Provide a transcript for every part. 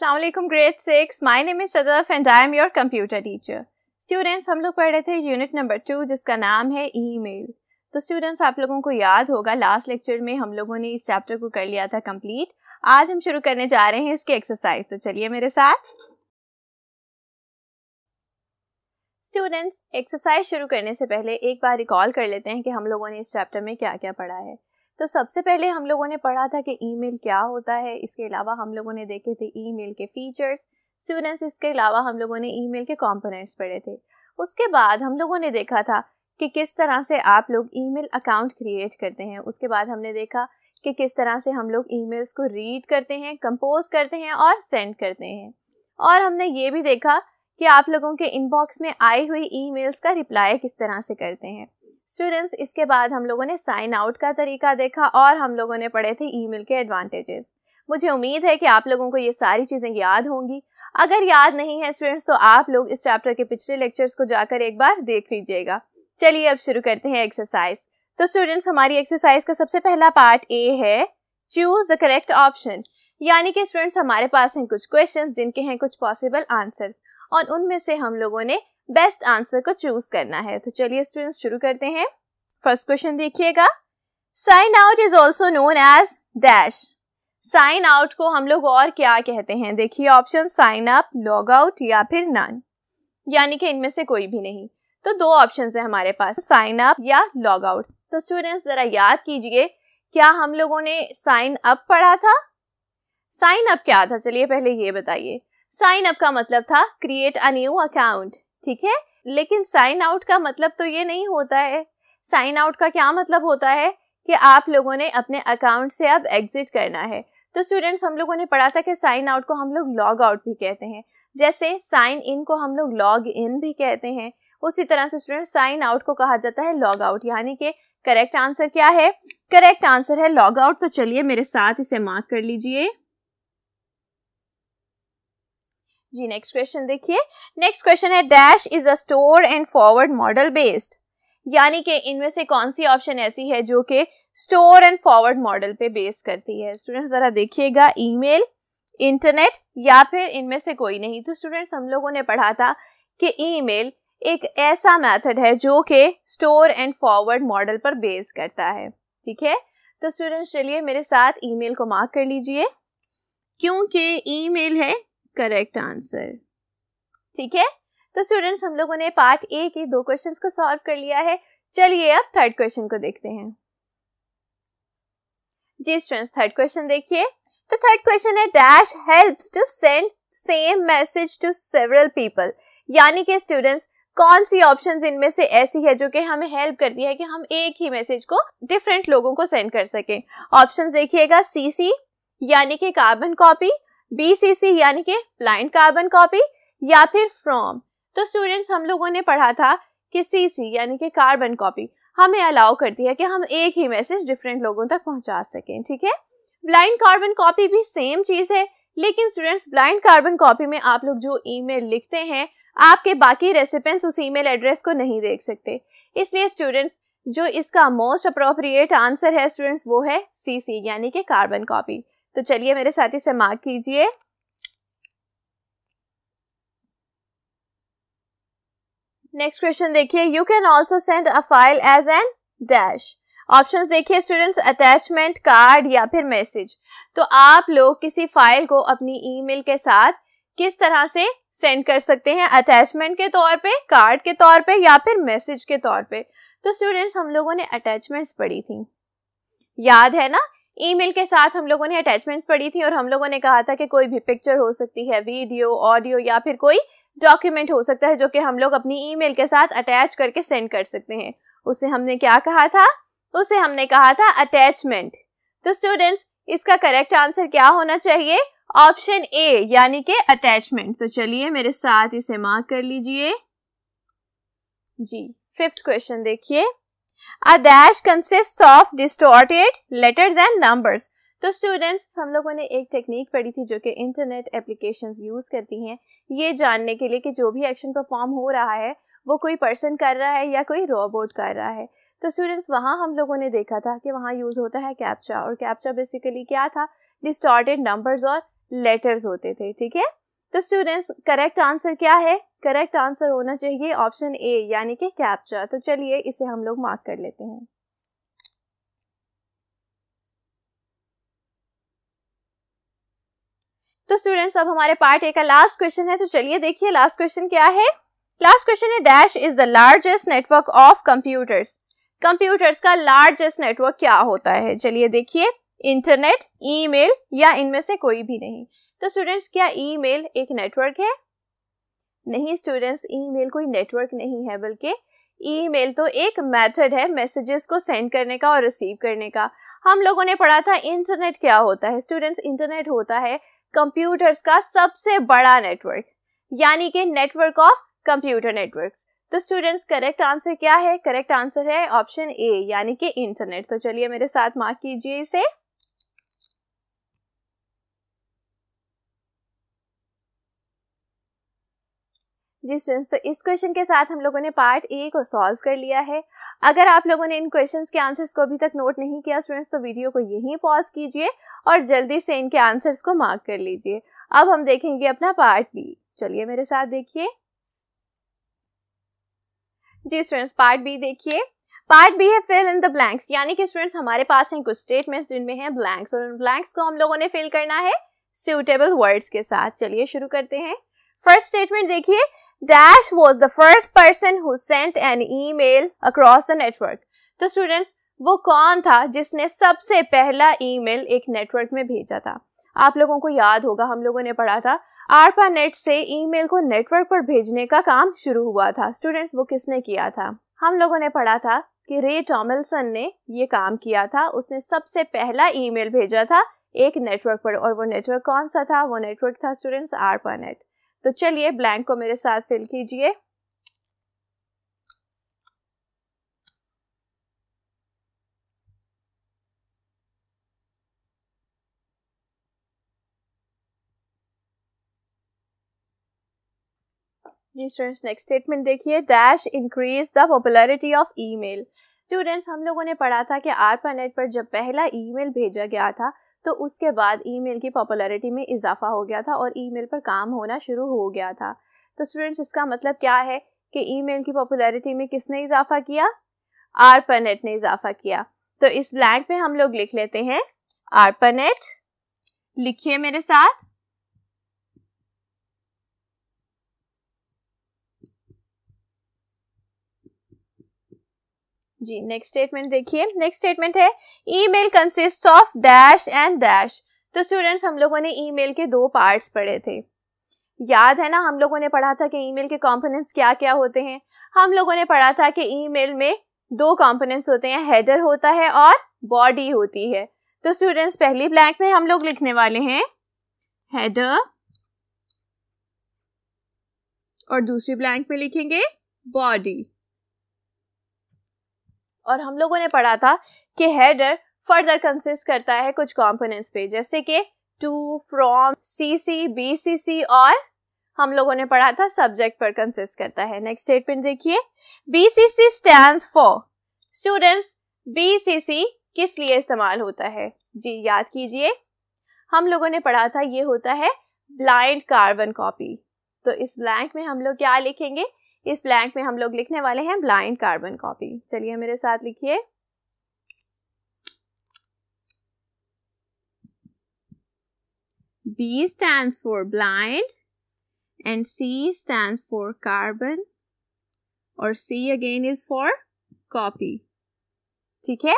अस्सलाम वालेकुम grade 6। My name is Sadaf and I am your computer teacher. Students, हम लोग पढ़ रहे थे यूनिट नंबर 2 जिसका नाम है ईमेल। तो स्टूडेंट्स, आप लोगों को याद होगा लास्ट लेक्चर में हम लोगों ने इस चैप्टर को कर लिया था कंप्लीट। आज हम शुरू करने जा रहे हैं इसकी एक्सरसाइज, तो चलिए मेरे साथ। स्टूडेंट्स, एक्सरसाइज शुरू करने से पहले एक बार रिकॉल कर लेते हैं कि हम लोगों ने इस चैप्टर में क्या क्या पढ़ा है। तो सबसे पहले हम लोगों ने पढ़ा था कि ईमेल क्या होता है। इसके अलावा हम लोगों ने देखे थे ईमेल के फीचर्स। स्टूडेंट्स, इसके अलावा हम लोगों ने ईमेल के कंपोनेंट्स पढ़े थे। उसके बाद हम लोगों ने देखा था कि किस तरह से आप लोग ईमेल अकाउंट क्रिएट करते हैं। उसके बाद हमने देखा कि किस तरह से हम लोग ईमेल्स को रीड करते हैं, कंपोज करते हैं और सेंड करते हैं। और हमने ये भी देखा कि आप लोगों के इनबॉक्स में आई हुई ईमेल्स का रिप्लाई किस तरह से करते हैं। स्टूडेंट्स, इसके बाद हम लोगों ने साइन आउट का तरीका देखा और हम लोगों ने पढ़े थे ईमेल के एडवांटेजेस। मुझे उम्मीद है कि आप लोगों को ये सारी चीज़ें याद होंगी। अगर याद नहीं है स्टूडेंट्स तो आप लोग इस चैप्टर के पिछले लेक्चर्स को जाकर एक बार देख लीजिएगा। चलिए अब शुरू करते हैं एक्सरसाइज। तो स्टूडेंट्स, हमारी एक्सरसाइज का सबसे पहला पार्ट ए है चूज द करेक्ट ऑप्शन। यानी कि स्टूडेंट्स, हमारे पास हैं कुछ क्वेश्चंस जिनके हैं कुछ पॉसिबल आंसर्स और उनमें से हम लोगों ने बेस्ट आंसर को चूज करना है। तो चलिए स्टूडेंट्स शुरू करते हैं। फर्स्ट क्वेश्चन देखिएगा, sign out is also known as dash. Sign out को हम लोग और क्या कहते हैं? देखिए option, sign up, log out या फिर नन, यानी कि इनमें से कोई भी नहीं। तो दो ऑप्शन है हमारे पास, साइन अप या लॉग आउट। तो स्टूडेंट्स जरा याद कीजिए, क्या हम लोगों ने साइन अप पढ़ा था? साइन अप क्या था? चलिए पहले ये बताइए। साइन अप का मतलब था क्रिएट अ न्यू अकाउंट, ठीक है। लेकिन साइन आउट का मतलब तो ये नहीं होता है। साइन आउट का क्या मतलब होता है कि आप लोगों ने अपने अकाउंट से अब एग्जिट करना है। तो स्टूडेंट्स, हम लोगों ने पढ़ा था कि साइन आउट को हम लोग लॉग आउट भी कहते हैं, जैसे साइन इन को हम लोग लॉग इन भी कहते हैं। उसी तरह से स्टूडेंट्स, साइन आउट को कहा जाता है लॉग आउट। यानी कि करेक्ट आंसर क्या है? करेक्ट आंसर है लॉग आउट। तो चलिए मेरे साथ इसे मार्क कर लीजिए जी। नेक्स्ट क्वेश्चन देखिए। नेक्स्ट क्वेश्चन है dash is a store and forward model based. यानी कि इनमें से कौन सी ऑप्शन ऐसी है जो कि स्टोर एंड फॉरवर्ड मॉडल पे बेस करती है? स्टूडेंट्स जरा देखिएगा, ईमेल, इंटरनेट या फिर इनमें से कोई नहीं। तो स्टूडेंट्स, हम लोगों ने पढ़ा था कि ईमेल एक ऐसा मेथड है जो कि स्टोर एंड फॉरवर्ड मॉडल पर बेस करता है, ठीक है। तो स्टूडेंट्स चलिए मेरे साथ ईमेल को मार्क कर लीजिए, क्योंकि ईमेल है करेक्ट आंसर, ठीक है। तो स्टूडेंट्स, हम लोगों ने पार्ट ए के दो क्वेश्चंस को सॉल्व कर लिया है। चलिए अब थर्ड क्वेश्चन को देखते हैं जी। स्टूडेंट्स, थर्ड क्वेश्चन देखिए। तो थर्ड क्वेश्चन है dash helps to send same message to several people. यानी कि स्टूडेंट्स, कौन सी ऑप्शंस इनमें से ऐसी है जो कि हमें हेल्प करती है कि हम एक ही मैसेज को डिफरेंट लोगों को सेंड कर सकें? ऑप्शंस देखिएगा, सीसी यानी कि कार्बन कॉपी, बीसीसी यानी कि ब्लाइंड कार्बन कॉपी या फिर फ्रॉम। तो स्टूडेंट्स, हम लोगों ने पढ़ा था कि सीसी यानी कि कार्बन कॉपी हमें अलाउ करती है कि हम एक ही मैसेज डिफरेंट लोगों तक पहुंचा सकें, ठीक है। ब्लाइंड कार्बन कॉपी भी सेम चीज है, लेकिन स्टूडेंट्स ब्लाइंड कार्बन कॉपी में आप लोग जो ईमेल लिखते हैं, आपके बाकी रेसिपिएंट्स उस ईमेल एड्रेस को नहीं देख सकते। इसलिए स्टूडेंट्स, जो इसका मोस्ट अप्रोप्रिएट आंसर है स्टूडेंट्स वो है सीसी यानी कि कार्बन कॉपी। तो चलिए मेरे साथ इसे मार्क कीजिए। नेक्स्ट क्वेश्चन देखिए, you can also send a file as an dash. Options देखिए स्टूडेंट्स, अटैचमेंट, कार्ड या फिर मैसेज। तो आप लोग किसी फाइल को अपनी ईमेल के साथ किस तरह से सेंड कर सकते हैं? अटैचमेंट के तौर पे, कार्ड के तौर पे या फिर मैसेज के तौर पे? तो स्टूडेंट्स, हम लोगों ने अटैचमेंट्स पढ़ी थी, याद है ना। ईमेल के साथ हम लोगों ने अटैचमेंट पढ़ी थी और हम लोगों ने कहा था कि कोई भी पिक्चर हो सकती है, वीडियो, ऑडियो या फिर कोई डॉक्यूमेंट हो सकता है जो कि हम लोग अपनी ईमेल के साथ अटैच करके सेंड कर सकते हैं। उसे हमने क्या कहा था? उसे हमने कहा था अटैचमेंट। तो स्टूडेंट्स, इसका करेक्ट आंसर क्या होना चाहिए? ऑप्शन ए यानी कि अटैचमेंट। तो चलिए मेरे साथ इसे मार्क कर लीजिए जी। फिफ्थ क्वेश्चन देखिए, A dash consists of distorted letters and numbers। तो स्टूडेंट्स, हम लोगों ने एक टेक्निक पढ़ी थी जो कि इंटरनेट एप्लीकेशंस यूज करती हैं ये जानने के लिए कि जो भी एक्शन परफॉर्म हो रहा है वो कोई पर्सन कर रहा है या कोई रोबोट कर रहा है। तो स्टूडेंट्स, वहाँ हम लोगों ने देखा था कि वहाँ यूज होता है कैप्चा, और कैप्चा बेसिकली क्या था? डिस्टॉर्टेड नंबर्स और लेटर्स होते थे, ठीक है। तो स्टूडेंट्स करेक्ट आंसर क्या है? करेक्ट आंसर होना चाहिए ऑप्शन ए यानी कि कैप्चा। तो चलिए इसे हम लोग मार्क कर लेते हैं। तो स्टूडेंट्स अब हमारे पार्ट ए का लास्ट क्वेश्चन है, तो चलिए देखिए लास्ट क्वेश्चन क्या है। लास्ट क्वेश्चन है dash is the largest network of computers. Computers का लार्जेस्ट नेटवर्क क्या होता है? चलिए देखिए, इंटरनेट, ईमेल या इनमें से कोई भी नहीं। तो स्टूडेंट्स क्या ईमेल एक नेटवर्क है? नहीं स्टूडेंट्स, ईमेल कोई नेटवर्क नहीं है, बल्कि ईमेल तो एक मेथड है मैसेजेस को सेंड करने का और रिसीव करने का। हम लोगों ने पढ़ा था इंटरनेट क्या होता है। स्टूडेंट्स इंटरनेट होता है कंप्यूटर्स का सबसे बड़ा नेटवर्क, यानी कि नेटवर्क ऑफ कंप्यूटर नेटवर्क्स। तो स्टूडेंट्स करेक्ट आंसर क्या है? करेक्ट आंसर है ऑप्शन ए यानी कि इंटरनेट। तो चलिए मेरे साथ मार्क कीजिए इसे। जी स्टूडेंट्स, तो इस क्वेश्चन के साथ हम लोगों ने पार्ट ए को सॉल्व कर लिया है। अगर आप लोगों ने इन क्वेश्चंस के आंसर्स को अभी तक नोट नहीं किया स्टूडेंट्स, तो वीडियो को यहीं पॉज कीजिए और जल्दी से इनके आंसर्स को मार्क कर लीजिए। अब हम देखेंगे अपना पार्ट बी। चलिए मेरे साथ देखिए। जी स्टूडेंट्स, पार्ट बी देखिए। पार्ट बी है फिल इन द ब्लैंक्स, यानी कि स्टूडेंट्स हमारे पास हैं कुछ स्टेटमेंट्स जिनमें हैं ब्लैंक्स, और उन ब्लैंक्स को हम लोगों ने फिल करना है सुटेबल वर्ड्स के साथ। चलिए शुरू करते हैं। फर्स्ट स्टेटमेंट देखिए, dash was the first person who sent an email across the network. तो स्टूडेंट्स वो कौन था जिसने सबसे पहला ईमेल एक नेटवर्क में भेजा था? आप लोगों को याद होगा हम लोगों ने पढ़ा था ARPANET से ईमेल को नेटवर्क पर भेजने का काम शुरू हुआ था। स्टूडेंट्स वो किसने किया था? हम लोगों ने पढ़ा था कि रे टॉमलिंसन ने ये काम किया था। उसने सबसे पहला ईमेल भेजा था एक नेटवर्क पर, और वो नेटवर्क कौन सा था? वो नेटवर्क था स्टूडेंट्स ARPANET। तो चलिए ब्लैंक को मेरे साथ फिल कीजिए। जी स्टूडेंट्स, नेक्स्ट स्टेटमेंट देखिए, dash increase the popularity of email. Students हम लोगों ने पढ़ा था कि ARPANET पर जब पहला ईमेल भेजा गया था तो उसके बाद ईमेल की पॉपुलैरिटी में इजाफा हो गया था और ईमेल पर काम होना शुरू हो गया था। तो स्टूडेंट्स इसका मतलब क्या है कि ईमेल की पॉपुलैरिटी में किसने इजाफा किया? ARPANET ने इजाफा किया। तो इस ब्लैंक में हम लोग लिख लेते हैं ARPANET। लिखिए मेरे साथ। जी नेक्स्ट स्टेटमेंट देखिए। नेक्स्ट स्टेटमेंट है email consists of dash and dash. तो स्टूडेंट्स हम लोगों ने ईमेल के दो पार्ट्स पढ़े थे, याद है ना? हम लोगों ने पढ़ा था कि ईमेल के कंपोनेंट्स क्या क्या होते हैं। हम लोगों ने पढ़ा था कि ईमेल में दो कंपोनेंट्स होते हैं, हेडर होता है और बॉडी होती है। तो स्टूडेंट्स पहली ब्लैंक में हम लोग लिखने वाले हैं हेडर और दूसरी ब्लैंक में लिखेंगे बॉडी। और हम लोगों ने पढ़ा था कि हेडर फर्दर कंसिस्ट करता है कुछ कंपोनेंट्स पे, जैसे कि टू, फ्रॉम, सीसी, बीसीसी, और हम लोगों ने पढ़ा था सब्जेक्ट पर कंसिस्ट करता है। नेक्स्ट स्टेटमेंट देखिए, BCC stands for. Students BCC किस लिए इस्तेमाल होता है? जी याद कीजिए, हम लोगों ने पढ़ा था ये होता है ब्लाइंड कार्बन कॉपी। तो इस ब्लैंक में हम लोग क्या लिखेंगे? इस ब्लैंक में हम लोग लिखने वाले हैं ब्लाइंड कार्बन कॉपी। चलिए मेरे साथ लिखिए। B stands for blind and C stands for carbon और C again is for copy। ठीक है,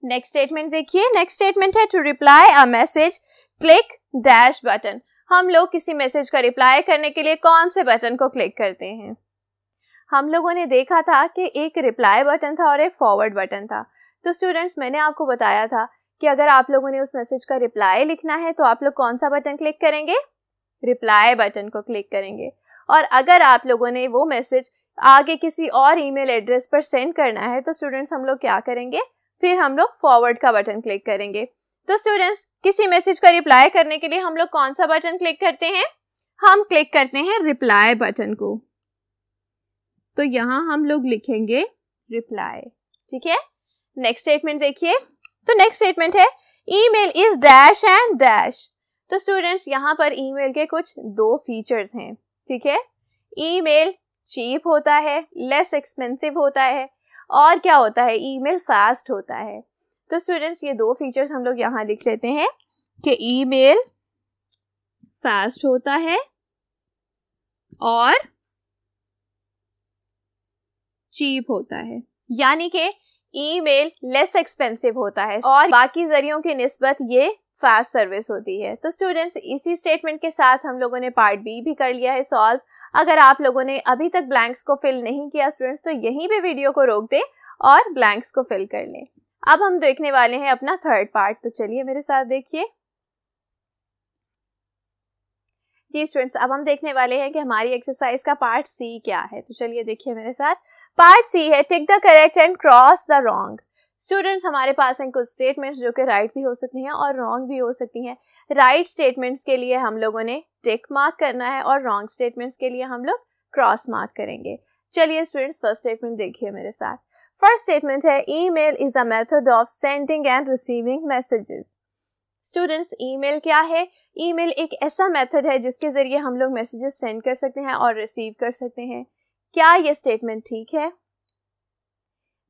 नेक्स्ट स्टेटमेंट देखिए। नेक्स्ट स्टेटमेंट है to reply a message click dash button. हम लोग किसी मैसेज का रिप्लाई करने के लिए कौन से बटन को क्लिक करते हैं? हम लोगों ने देखा था कि एक रिप्लाई बटन था और एक फॉरवर्ड बटन था। तो स्टूडेंट्स मैंने आपको बताया था कि अगर आप लोगों ने उस मैसेज का रिप्लाई लिखना है तो आप लोग कौन सा बटन क्लिक करेंगे? रिप्लाई बटन को क्लिक करेंगे। और अगर आप लोगों ने वो मैसेज आगे किसी और ईमेल एड्रेस पर सेंड करना है तो स्टूडेंट्स हम लोग क्या करेंगे? फिर हम लोग फॉरवर्ड का बटन क्लिक करेंगे। तो स्टूडेंट्स किसी मैसेज का रिप्लाई करने के लिए हम लोग कौन सा बटन क्लिक करते हैं? हम क्लिक करते हैं रिप्लाई बटन को। तो यहाँ हम लोग लिखेंगे रिप्लाई। ठीक है, नेक्स्ट स्टेटमेंट देखिए। तो नेक्स्ट स्टेटमेंट है email is dash and dash. तो स्टूडेंट्स यहाँ पर ईमेल के कुछ 2 फीचर्स हैं, ठीक है। ईमेल चीप होता है, लेस एक्सपेंसिव होता है, और क्या होता है, ईमेल फास्ट होता है। तो स्टूडेंट्स ये 2 फीचर्स हम लोग यहाँ लिख लेते हैं कि ईमेल फास्ट होता है और चीप होता है, यानी कि ईमेल लेस एक्सपेंसिव होता है और बाकी जरियों की निस्बत ये फास्ट सर्विस होती है। तो स्टूडेंट्स इसी स्टेटमेंट के साथ हम लोगों ने पार्ट बी भी कर लिया है सॉल्व। अगर आप लोगों ने अभी तक ब्लैंक्स को फिल नहीं किया स्टूडेंट्स, तो यहीं पे वीडियो को रोक दें और ब्लैंक्स को फिल कर लें। अब हम देखने वाले हैं अपना थर्ड पार्ट, तो चलिए मेरे साथ देखिए। जी स्टूडेंट्स, अब हम देखने वाले हैं कि हमारी एक्सरसाइज का पार्ट सी क्या है। तो चलिए देखिए मेरे साथ। पार्ट सी है tick the correct and cross the wrong. Students हमारे पास हैं कुछ स्टेटमेंट्स जो कि राइट भी हो सकती हैं और रॉन्ग भी हो सकती हैं। राइट स्टेटमेंट्स के लिए हम लोगों ने टिक मार्क करना है और रॉन्ग स्टेटमेंट्स के लिए हम लोग क्रॉस मार्क करेंगे। चलिए स्टूडेंट्स फर्स्ट स्टेटमेंट देखिए मेरे साथ। फर्स्ट स्टेटमेंट है email is a method of sending end receiving messages. Students email क्या है? ईमेल एक ऐसा मेथड है जिसके जरिए हम लोग मैसेजेस सेंड कर सकते हैं और रिसीव कर सकते हैं। क्या ये स्टेटमेंट ठीक है?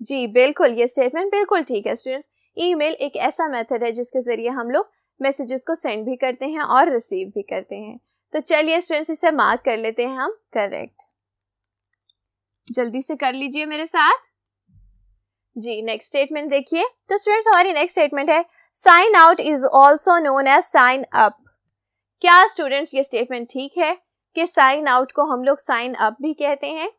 जी बिल्कुल, ये स्टेटमेंट बिल्कुल ठीक है स्टूडेंट्स। ईमेल एक ऐसा मेथड है जिसके जरिए हम लोग मैसेजेस को सेंड भी करते हैं और रिसीव भी करते हैं। तो चलिए स्टूडेंट्स इसे मार्क कर लेते हैं हम करेक्ट। जल्दी से कर लीजिए मेरे साथ। जी नेक्स्ट स्टेटमेंट देखिए। तो स्टूडेंट्स हमारी नेक्स्ट स्टेटमेंट है sign out is also known as sign up. क्या स्टूडेंट्स ये स्टेटमेंट ठीक है कि साइन आउट को हम लोग साइन अप भी कहते हैं?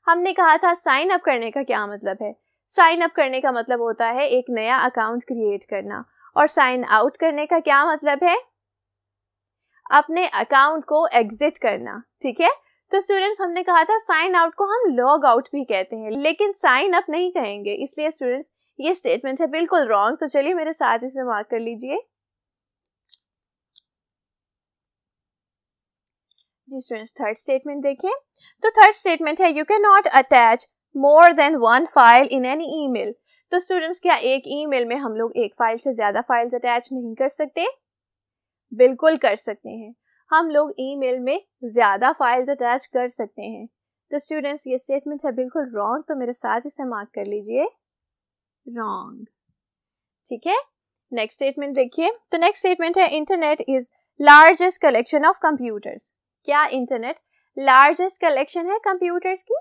हमने कहा था साइन अप करने का क्या मतलब है। साइन अप करने का मतलब होता है एक नया अकाउंट क्रिएट करना, और साइन आउट करने का क्या मतलब है? अपने अकाउंट को एग्जिट करना, ठीक है। तो स्टूडेंट्स हमने कहा था साइन आउट को हम लॉग आउट भी कहते हैं, लेकिन साइन अप नहीं कहेंगे, इसलिए स्टूडेंट्स ये स्टेटमेंट है बिल्कुल रॉन्ग। तो चलिए मेरे साथ इसे मार्क कर लीजिए। जी स्टूडेंट्स थर्ड स्टेटमेंट देखिए। तो थर्ड स्टेटमेंट है you can not attach more than one file in any email. तो स्टूडेंट्स क्या एक ईमेल में हम लोग एक फाइल से ज्यादा फाइल्स अटैच नहीं कर सकते? बिल्कुल कर सकते हैं, हम लोग ईमेल में ज्यादा फाइल्स अटैच कर सकते हैं। तो स्टूडेंट्स ये स्टेटमेंट है बिल्कुल रॉन्ग, तो मेरे साथ इसे मार्क कर लीजिए रॉन्ग, ठीक है। नेक्स्ट स्टेटमेंट देखिए। तो नेक्स्ट स्टेटमेंट है internet is largest collection of computers. क्या इंटरनेट लार्जेस्ट कलेक्शन है कंप्यूटर्स की?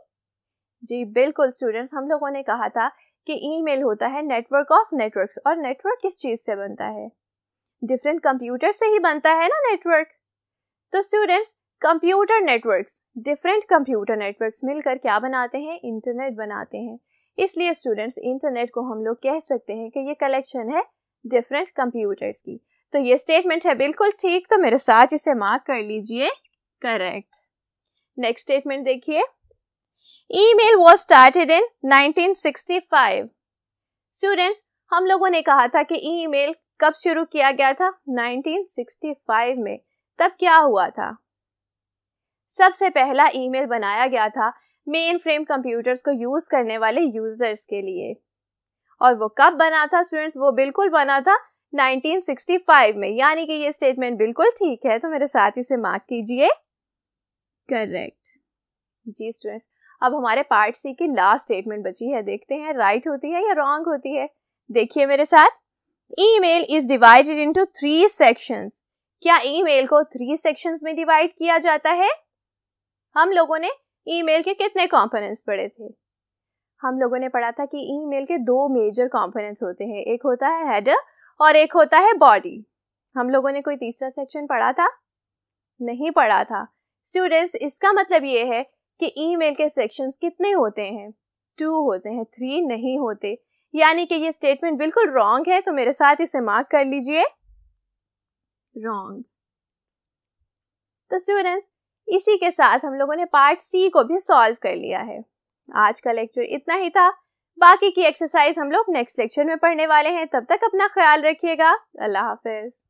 जी बिल्कुल स्टूडेंट्स, हम लोगों ने कहा था कि ईमेल होता है नेटवर्क ऑफ नेटवर्क्स, और नेटवर्क किस चीज से बनता है? डिफरेंट कंप्यूटर से ही बनता है ना नेटवर्क। तो students computer networks, different computer networks मिलकर क्या बनाते हैं? इंटरनेट बनाते हैं। इसलिए स्टूडेंट्स इंटरनेट को हम लोग कह सकते हैं कि ये कलेक्शन है डिफरेंट कंप्यूटर्स की। तो ये स्टेटमेंट है बिल्कुल ठीक, तो मेरे साथ इसे मार्क कर लीजिए करेक्ट। नेक्स्ट स्टेटमेंट देखिए। Email was started in 1965। Students हम लोगों ने कहा था कि ईमेल कब शुरू किया गया था? 1965 में। तब क्या हुआ था? सबसे पहला ईमेल बनाया गया था मेन फ्रेम कंप्यूटर्स को यूज करने वाले यूजर्स के लिए, और वो कब बना था स्टूडेंट्स? वो बिल्कुल बना था 1965 में, यानी कि ये स्टेटमेंट बिल्कुल ठीक है। तो मेरे साथ इसे मार्क कीजिए करेक्ट। जी स्टूडेंट्स अब हमारे पार्ट सी की लास्ट स्टेटमेंट बची है, देखते हैं राइट होती है या रॉन्ग होती है। देखिए मेरे साथ। Email is divided into 3 sections. क्या ईमेल को 3 सेक्शंस में डिवाइड किया जाता है? हम लोगों ने ईमेल के कितने कंपोनेंट्स पढ़े थे? हम लोगों ने पढ़ा था कि ईमेल के 2 मेजर कंपोनेंट्स होते हैं, एक होता है हेडर और एक होता है बॉडी। हम लोगों ने कोई तीसरा सेक्शन पढ़ा था? नहीं पढ़ा था। स्टूडेंट्स इसका मतलब ये है कि ईमेल के सेक्शंस कितने होते हैं? 2 होते हैं, 3 नहीं होते, यानी कि ये स्टेटमेंट बिल्कुल रॉन्ग है। तो मेरे साथ इसे मार्क कर लीजिए रॉन्ग। तो स्टूडेंट्स इसी के साथ हम लोगों ने पार्ट सी को भी सॉल्व कर लिया है। आज का लेक्चर इतना ही था, बाकी की एक्सरसाइज हम लोग नेक्स्ट लेक्चर में पढ़ने वाले हैं। तब तक अपना ख्याल रखिएगा। अल्लाह हाफिज।